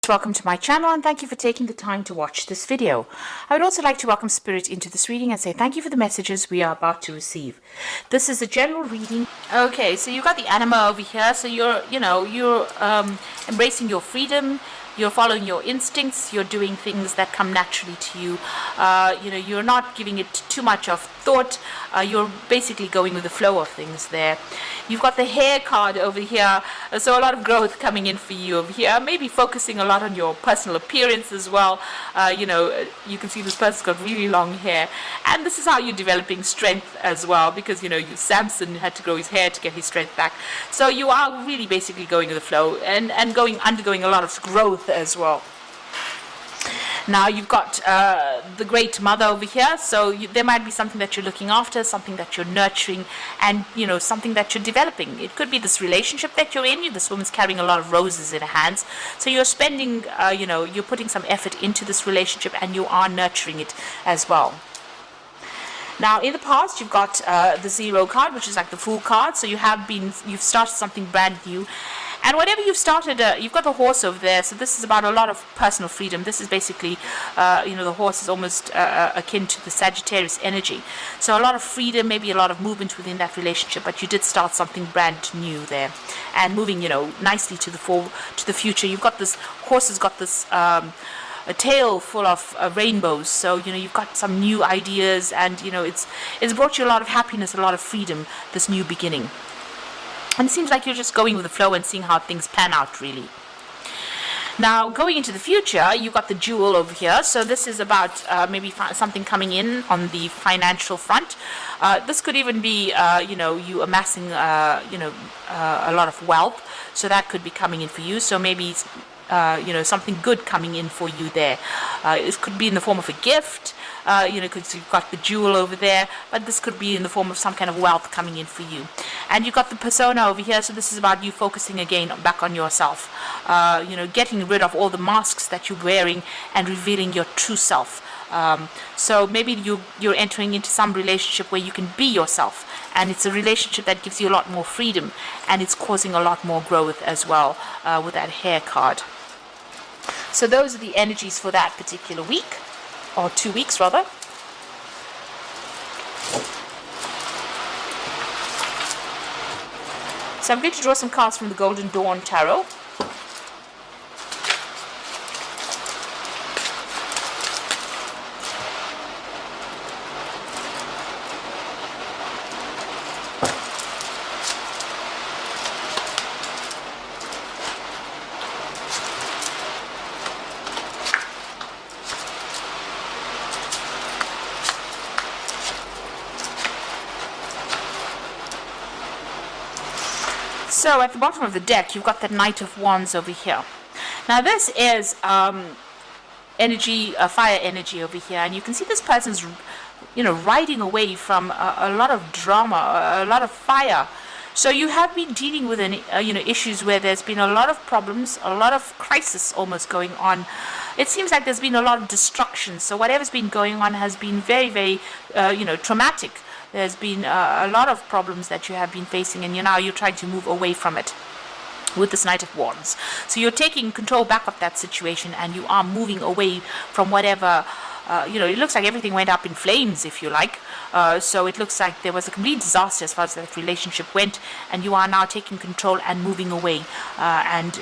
Welcome to my channel and thank you for taking the time to watch this video. I would also like to welcome Spirit into this reading and say thank you for the messages we are about to receive. This is a general reading. Okay, so you've got the anima over here, so you're embracing your freedom. You're following your instincts. You're doing things that come naturally to you. You're not giving it too much of thought. You're basically going with the flow of things there. You've got the hair card over here, so a lot of growth coming in for you over here. Maybe focusing a lot on your personal appearance as well. You can see this person's got really long hair, and this is how you're developing strength as well, because Samson had to grow his hair to get his strength back. So you are really basically going with the flow and undergoing a lot of growth as well. Now you've got the Great Mother over here, so there might be something that you're looking after, something that you're nurturing, and something that you're developing. It could be this relationship that you're in. This woman's carrying a lot of roses in her hands, so you're spending, you're putting some effort into this relationship, and you are nurturing it as well. Now, in the past, you've got the Zero card, which is like the Fool card. So you've started something brand new. And whatever you've started, you've got the horse over there. So this is about a lot of personal freedom. This is basically, the horse is almost akin to the Sagittarius energy. So a lot of freedom, maybe a lot of movement within that relationship. But you did start something brand new there, and moving, nicely to the future. You've got this horse has got this. A tail full of rainbows, so you've got some new ideas, and it's brought you a lot of happiness, a lot of freedom, this new beginning. And it seems like you're just going with the flow and seeing how things pan out, really. Now, going into the future, you've got the Jewel over here. So this is about maybe something coming in on the financial front. This could even be, you amassing, a lot of wealth. So that could be coming in for you. So maybe something good coming in for you there. It could be in the form of a gift, because you've got the jewel over there, but this could be in the form of some kind of wealth coming in for you. And you've got the persona over here, so this is about you focusing again back on yourself, getting rid of all the masks that you're wearing and revealing your true self. So maybe you're entering into some relationship where you can be yourself, and it's a relationship that gives you a lot more freedom, and it's causing a lot more growth as well, with that hair card. So those are the energies for that particular week, or 2 weeks rather. So I'm going to draw some cards from the Golden Dawn Tarot. So at the bottom of the deck, you've got the Knight of Wands over here. Now this is energy, fire energy over here, and you can see this person's, riding away from a lot of drama, a lot of fire. So you have been dealing with issues where there's been a lot of problems, a lot of crisis almost going on. It seems like there's been a lot of destruction. So whatever's been going on has been very, very, traumatic. There's been a lot of problems that you have been facing, and you're trying to move away from it with this Knight of Wands. So you're taking control back of that situation, and you are moving away from whatever, it looks like everything went up in flames, if you like. So it looks like there was a complete disaster as far as that relationship went, and you are now taking control and moving away, and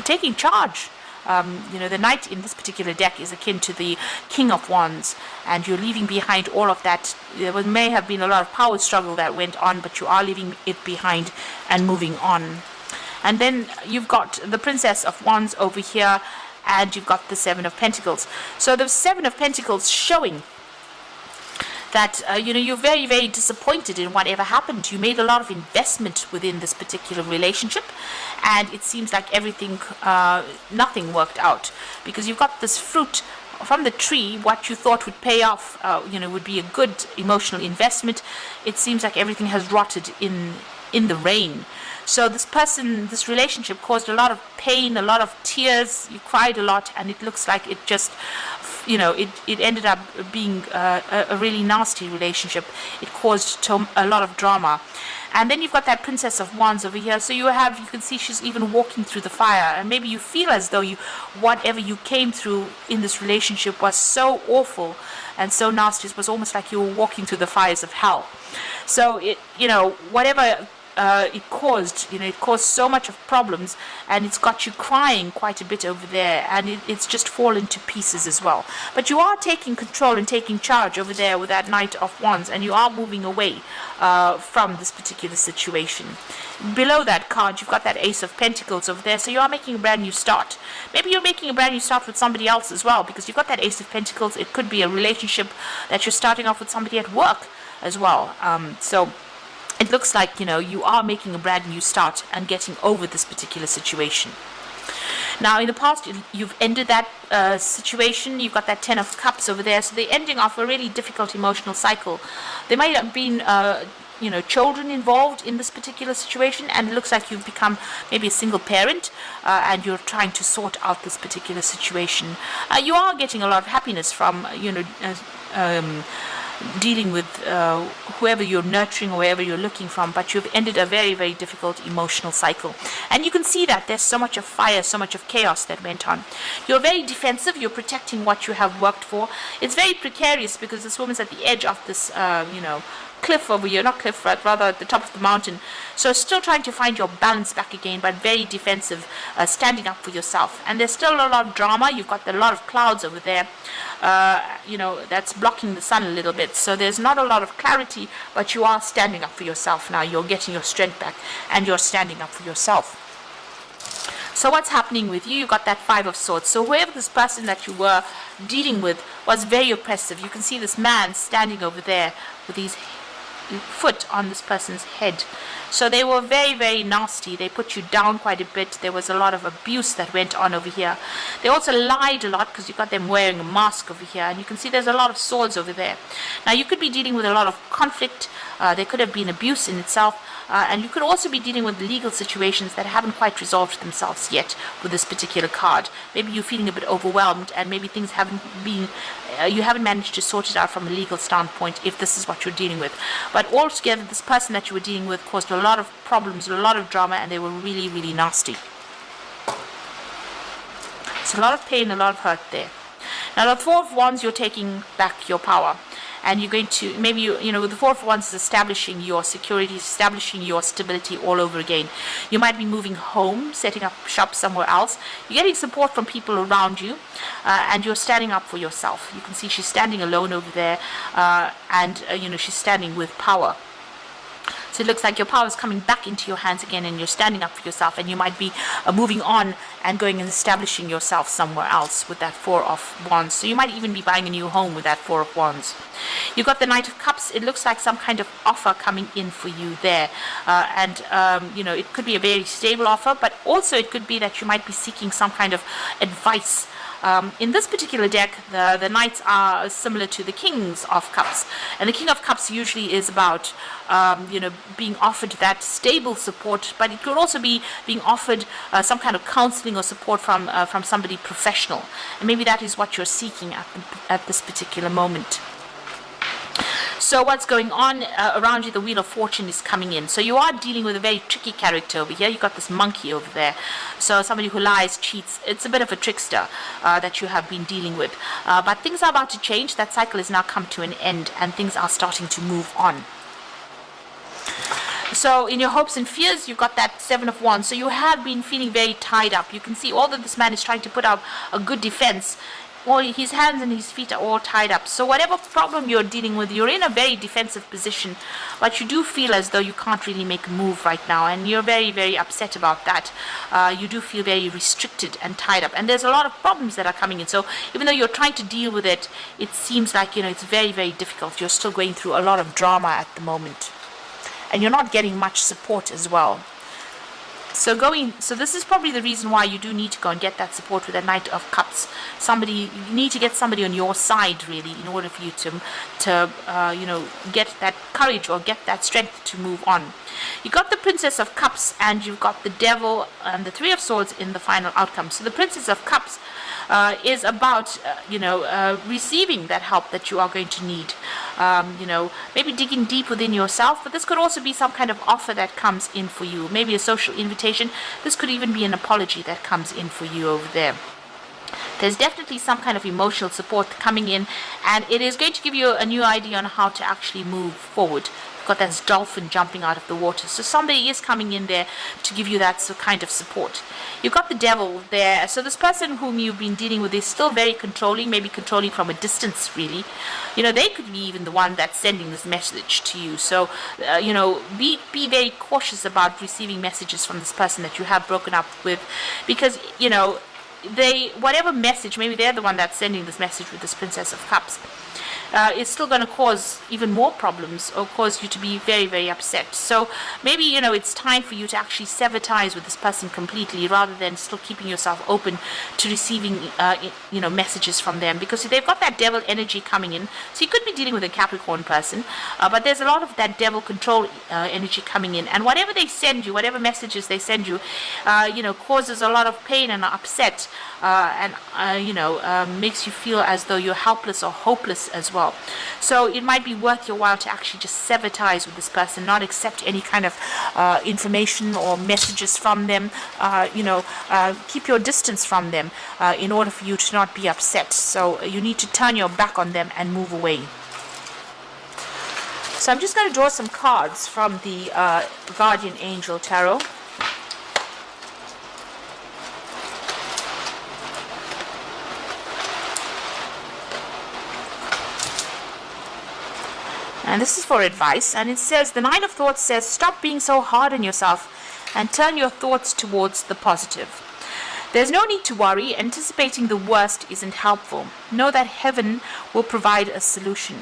taking charge. The Knight in this particular deck is akin to the King of Wands, and you're leaving behind all of that. There may have been a lot of power struggle that went on, but you are leaving it behind and moving on. And then you've got the Princess of Wands over here, and you've got the Seven of Pentacles. So the Seven of Pentacles showing that you're very, very disappointed in whatever happened. You made a lot of investment within this particular relationship, and it seems like nothing worked out, because you've got this fruit from the tree. What you thought would pay off, would be a good emotional investment. It seems like everything has rotted in the rain. So this relationship caused a lot of pain, a lot of tears. You cried a lot, and it looks like it just it ended up being a really nasty relationship. It caused a lot of drama. And then you've got that Princess of Wands over here. So you can see she's even walking through the fire. And maybe you feel as though whatever you came through in this relationship was so awful and so nasty. It was almost like you were walking through the fires of hell. So whatever it caused so much of problems, and it's got you crying quite a bit over there, and it's just fallen to pieces as well. But you are taking control and taking charge over there with that Knight of Wands, and you are moving away from this particular situation. Below that card, you've got that Ace of Pentacles over there, so you are making a brand new start. Maybe you're making a brand new start with somebody else as well, because you've got that Ace of Pentacles. It could be a relationship that you're starting off with somebody at work as well. So it looks like, you are making a brand new start and getting over this particular situation. Now, in the past, you've ended that situation. You've got that Ten of Cups over there. So they're ending off a really difficult emotional cycle. There might have been, children involved in this particular situation. And it looks like you've become maybe a single parent. And you're trying to sort out this particular situation. You are getting a lot of happiness from, dealing with whoever you're nurturing or wherever you're looking from, but you've ended a very, very difficult emotional cycle. And you can see that there's so much of fire, so much of chaos that went on. You're very defensive. You're protecting what you have worked for. It's very precarious because this woman's at the edge of this, cliff over here, not cliff, rather at the top of the mountain. So still trying to find your balance back again, but very defensive, standing up for yourself. And there's still a lot of drama. You've got a lot of clouds over there, that's blocking the sun a little bit. So there's not a lot of clarity, but you are standing up for yourself now. You're getting your strength back and you're standing up for yourself. So what's happening with you? You got that Five of Swords. So whoever this person that you were dealing with was very oppressive. You can see this man standing over there with his foot on this person's head. So they were very, very nasty. They put you down quite a bit. There was a lot of abuse that went on over here. They also lied a lot because you got them wearing a mask over here. And you can see there's a lot of swords over there. Now you could be dealing with a lot of conflict. There could have been abuse in itself. And you could also be dealing with legal situations that haven't quite resolved themselves yet with this particular card. Maybe you're feeling a bit overwhelmed and maybe things haven't been, you haven't managed to sort it out from a legal standpoint if this is what you're dealing with. But altogether, this person that you were dealing with caused a lot of problems, a lot of drama, and they were really, really nasty. It's a lot of pain, a lot of hurt there. Now the Four of Wands, you're taking back your power. And you're going to, maybe, with the Four of Wands is establishing your security, establishing your stability all over again. You might be moving home, setting up shop somewhere else. You're getting support from people around you, and you're standing up for yourself. You can see she's standing alone over there, and she's standing with power. So it looks like your power is coming back into your hands again, and you're standing up for yourself, and you might be moving on and going and establishing yourself somewhere else with that Four of Wands. So you might even be buying a new home with that Four of Wands. You've got the Knight of Cups. It looks like some kind of offer coming in for you there. It could be a very stable offer, but also it could be that you might be seeking some kind of advice. In this particular deck, the Knights are similar to the Kings of Cups. And the King of Cups usually is about, being offered that stable support, but it could also be being offered some kind of counseling or support from somebody professional. And maybe that is what you're seeking at this particular moment. So what's going on around you? The Wheel of Fortune is coming in. So you are dealing with a very tricky character over here. You've got this monkey over there. So somebody who lies, cheats. It's a bit of a trickster that you have been dealing with. But things are about to change. That cycle has now come to an end, and things are starting to move on. So in your hopes and fears, you've got that Seven of Wands. So you have been feeling very tied up. You can see all that this man is trying to put up a good defense. Well, his hands and his feet are all tied up. So whatever problem you're dealing with, you're in a very defensive position, but you do feel as though you can't really make a move right now, and you're very, very upset about that. You do feel very restricted and tied up, and there's a lot of problems that are coming in. So even though you're trying to deal with it, it seems like, it's very, very difficult. You're still going through a lot of drama at the moment, and you're not getting much support as well. So this is probably the reason why you do need to go and get that support with a Knight of Cups. You need to get somebody on your side, really, in order for you to get that courage or get that strength to move on. You got the Princess of Cups, and you've got the Devil and the Three of Swords in the final outcome. So the Princess of Cups is about receiving that help that you are going to need. Maybe digging deep within yourself, but this could also be some kind of offer that comes in for you, maybe a social invitation. This could even be an apology that comes in for you over there. There's definitely some kind of emotional support coming in, and it is going to give you a new idea on how to actually move forward. Got that dolphin jumping out of the water, so somebody is coming in there to give you that kind of support. You've got the Devil there, so this person whom you've been dealing with is still very controlling, maybe controlling from a distance, really. They could be even the one that's sending this message to you. So be very cautious about receiving messages from this person that you have broken up with, because whatever message, maybe they're the one that's sending this message with this Princess of Cups, is still going to cause even more problems or cause you to be very, very upset. So maybe, it's time for you to actually sever ties with this person completely, rather than still keeping yourself open to receiving, messages from them, because they've got that devil energy coming in. So you could be dealing with a Capricorn person, but there's a lot of that devil control energy coming in. And whatever they send you, whatever messages they send you, causes a lot of pain and upset, and makes you feel as though you're helpless or hopeless as well. So it might be worth your while to actually just sever ties with this person, not accept any kind of information or messages from them. Keep your distance from them in order for you to not be upset. So you need to turn your back on them and move away. So I'm just going to draw some cards from the Guardian Angel Tarot. And this is for advice, and it says, the Nine of Thoughts says, stop being so hard on yourself and turn your thoughts towards the positive. There's no need to worry. Anticipating the worst isn't helpful. Know that heaven will provide a solution.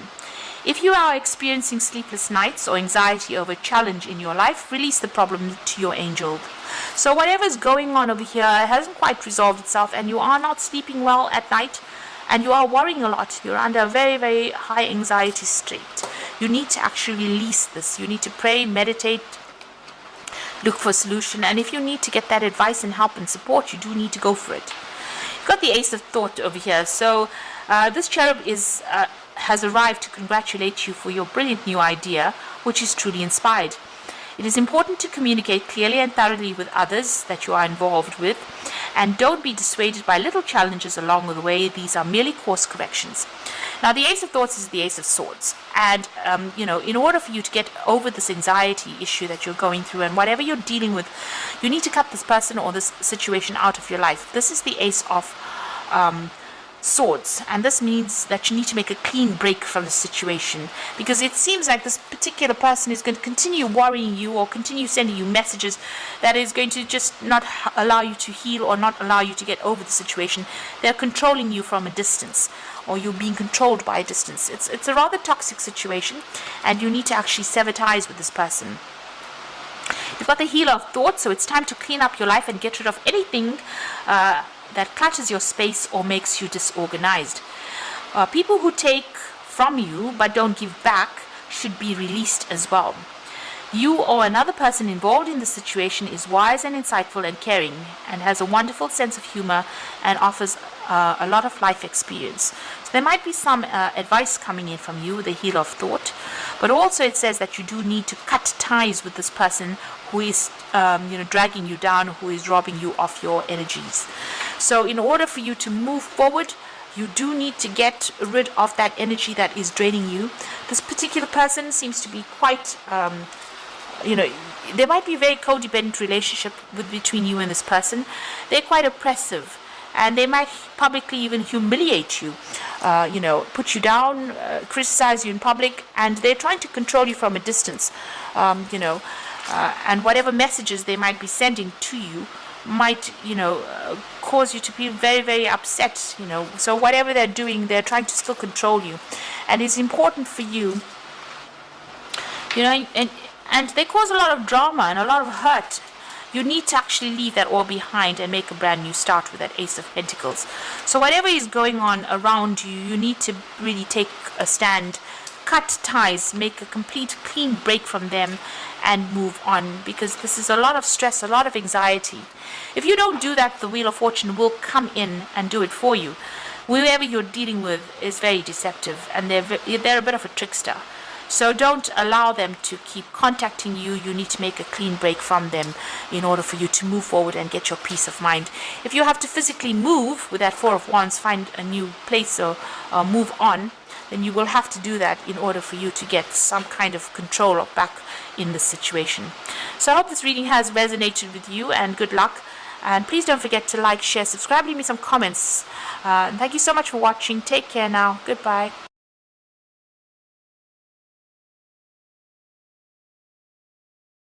If you are experiencing sleepless nights or anxiety over a challenge in your life, release the problem to your angel. So whatever's going on over here hasn't quite resolved itself, and you are not sleeping well at night, and you are worrying a lot. You're under a very, very high anxiety state. You need to actually release this. You need to pray, meditate, look for a solution. And if you need to get that advice and help and support, you do need to go for it. You've got the Ace of Thought over here. So this cherub has arrived to congratulate you for your brilliant new idea, which is truly inspired. It is important to communicate clearly and thoroughly with others that you are involved with, and don't be dissuaded by little challenges along the way. These are merely course corrections. Now, the Ace of Thoughts is the Ace of Swords, and in order for you to get over this anxiety issue that you're going through and whatever you're dealing with, you need to cut this person or this situation out of your life. This is the Ace of Swords, and this means that you need to make a clean break from the situation, because it seems like this particular person is going to continue worrying you or continue sending you messages that is going to just not allow you to heal or not allow you to get over the situation. They're controlling you from a distance, or you're being controlled by a distance. It's a rather toxic situation, and you need to actually sever ties with this person. You've got the Healer of Thought, so it's time to clean up your life and get rid of anything that clutters your space or makes you disorganized. People who take from you but don't give back should be released as well. You or another person involved in the situation is wise and insightful and caring, and has a wonderful sense of humor and offers a lot of life experience. So there might be some advice coming in from you, the Healer of Thought, but also it says that you do need to cut ties with this person who is dragging you down, who is robbing you of your energies. So in order for you to move forward, you do need to get rid of that energy that is draining you. This particular person seems to be quite there might be a very codependent relationship between you and this person. They're quite oppressive, and they might publicly even humiliate you, put you down, criticize you in public, and they're trying to control you from a distance, and whatever messages they might be sending to you might, cause you to be very, very upset, So whatever they're doing, they're trying to still control you, and it's important for you, and they cause a lot of drama and a lot of hurt. you need to actually leave that all behind and make a brand new start with that Ace of Pentacles. So whatever is going on around you, you need to really take a stand, cut ties, make a complete clean break from them and move on, because this is a lot of stress, a lot of anxiety. If you don't do that, the Wheel of Fortune will come in and do it for you. Whoever you're dealing with is very deceptive, and they're a bit of a trickster. So don't allow them to keep contacting you. You need to make a clean break from them in order for you to move forward and get your peace of mind. If you have to physically move with that Four of Wands, find a new place or move on, then you will have to do that in order for you to get some kind of control or back in the situation. So I hope this reading has resonated with you, and good luck. And please don't forget to like, share, subscribe, leave me some comments. And thank you so much for watching. Take care now. Goodbye.